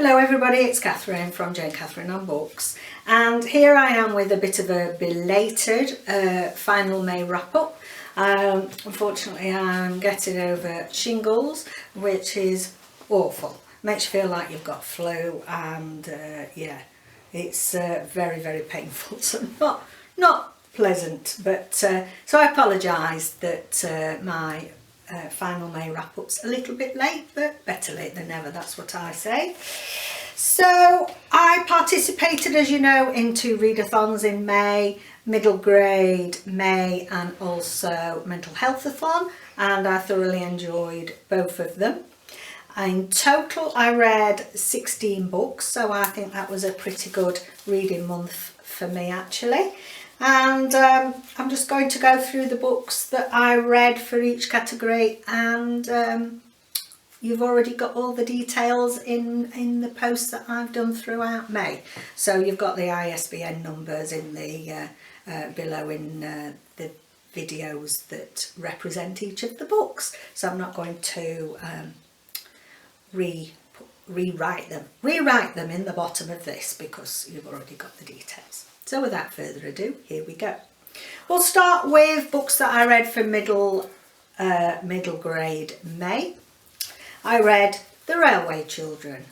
Hello everybody, it's Catherine from Jayne Catherine on Books, and here I am with a bit of a belated final May wrap up. Unfortunately I'm getting over shingles, which is awful. Makes you feel like you've got flu, and yeah, it's very, very painful, so not pleasant. But so I apologise that my final May wrap-up's a little bit late, but better late than never, that's what I say. So I participated, as you know, in 2 readathons in May, middle grade May and also mental healthathon, and I thoroughly enjoyed both of them. In total I read 16 books, so I think that was a pretty good reading month for me actually. And I'm just going to go through the books that I read for each category, and you've already got all the details in the posts that I've done throughout May. So you've got the ISBN numbers in the below in the videos that represent each of the books. So I'm not going to rewrite them in the bottom of this because you've already got the details. So without further ado, here we go. We'll start with books that I read for middle grade May. I read The Railway Children,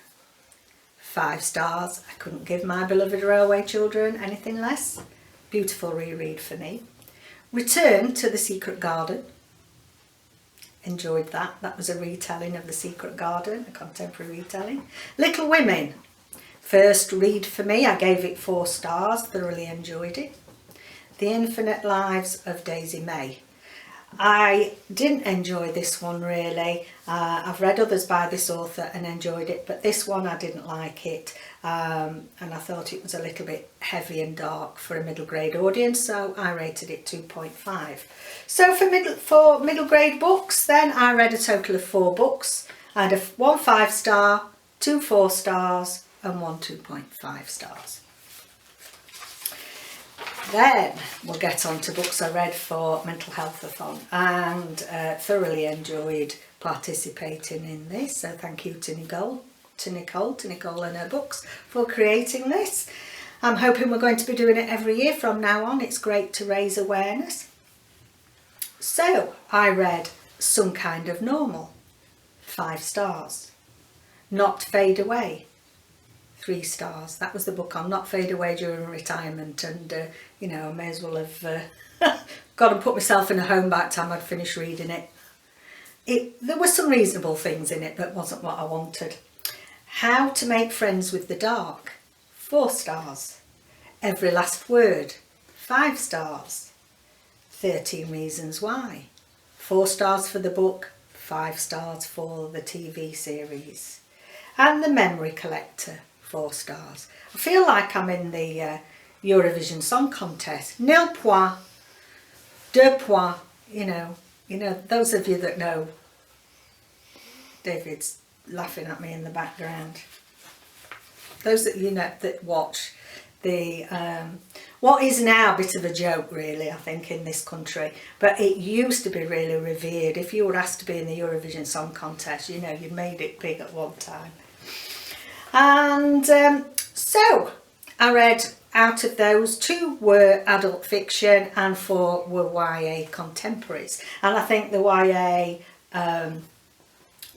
5 stars. I couldn't give my beloved Railway Children anything less. Beautiful reread for me. Return to the Secret Garden. Enjoyed that. That was a retelling of The Secret Garden, a contemporary retelling. Little Women. First read for me, I gave it 4 stars, thoroughly enjoyed it. The Infinite Lives of Daisy May. I didn't enjoy this one really. I've read others by this author and enjoyed it, but this one I didn't like it, and I thought it was a little bit heavy and dark for a middle grade audience, so I rated it 2.5. So for middle grade books then I read a total of 4 books. I had 1 5-star, 2 4-stars and 1 2.5 stars. Then we'll get on to books I read for Mental Healthathon, and thoroughly enjoyed participating in this, so thank you to Nicole and her books for creating this. I'm hoping we're going to be doing it every year from now on. It's great to raise awareness. So I read Some Kind of Normal, 5 stars. Not Fade Away, 3 stars. That was the book on not fade away during retirement, and you know, I may as well have got and put myself in a home by the time I'd finished reading it. There were some reasonable things in it, but wasn't what I wanted. How to Make Friends with the Dark, 4 stars. Every Last Word, 5 stars. 13 Reasons Why, 4 stars for the book, 5 stars for the TV series. And The Memory Collector, 4 stars. I feel like I'm in the Eurovision Song Contest. Nil point, 2 points. You know, those of you that know, David's laughing at me in the background. Those that you know that watch the what is now a bit of a joke really, I think, in this country, but it used to be really revered. If you were asked to be in the Eurovision Song Contest, you know, you made it big at one time. And so I read, out of those, 2 were adult fiction and 4 were YA contemporaries. And I think the YA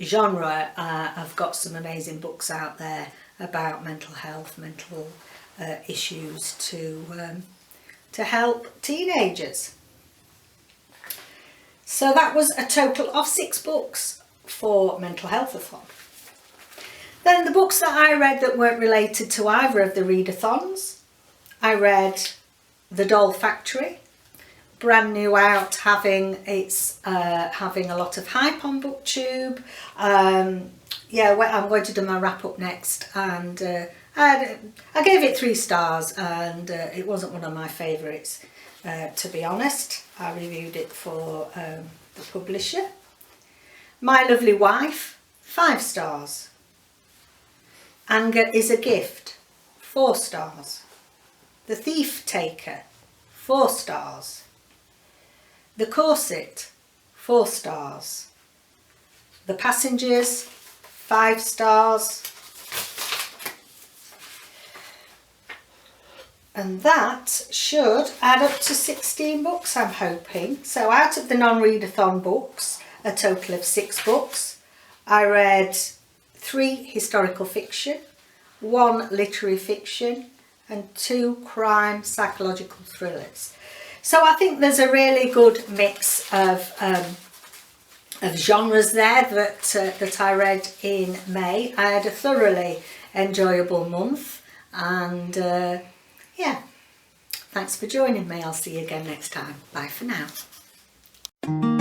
genre have got some amazing books out there about mental health, mental issues to help teenagers. So that was a total of 6 books for Mental Healthathon. Then the books that I read that weren't related to either of the readathons, I read The Doll Factory, brand new out, having a lot of hype on BookTube. Yeah, I'm going to do my wrap up next, and I gave it 3 stars, and it wasn't one of my favourites, to be honest. I reviewed it for the publisher. My Lovely Wife, 5 stars. Anger is a Gift, 4 stars. The Thief Taker, 4 stars. The Corset, 4 stars. The Passengers, 5 stars. And that should add up to 16 books, I'm hoping. So out of the non-readathon books, a total of 6 books, I read 3 historical fiction, 1 literary fiction and 2 crime psychological thrillers. So I think there's a really good mix of genres there that I read in May. I had a thoroughly enjoyable month, and yeah, thanks for joining me. I'll see you again next time. Bye for now.